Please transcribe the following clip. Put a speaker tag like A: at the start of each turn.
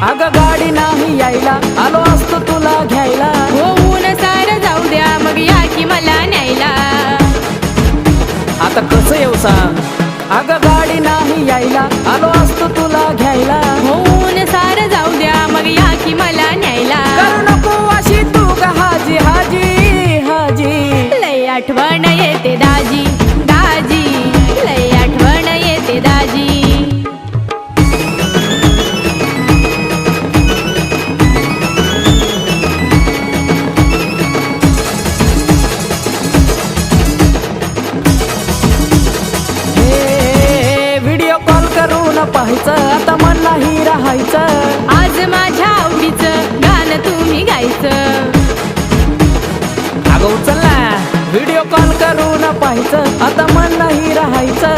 A: अगं गाडी नाही यायला, आलो असतो तुला घ्यायला.
B: हो ऊन सारं जाऊ द्या, मग या की मला न्यायला.
A: आता कसं येऊ सांग. अगं गाडी नाही यायला, आलो असतो तुला घ्यायला.
B: हो ऊन सारं जाऊ द्या, मग या की मला न्यायला.
A: करू नको अशी तू ग हाजी हाजी हाजी.
B: लय आठवण येते दाजी दाजी, लय आठवण येते दाजी.
A: व्हिडिओ कॉल करून पाहायचं, आता मन नाही राहायचं.
B: आज माझ्या आवडीचं गाणं तुम्ही गायचं.
A: अगं उचल ना, व्हिडिओ कॉल करून पाहायचं, आता मन नाही राहायचं.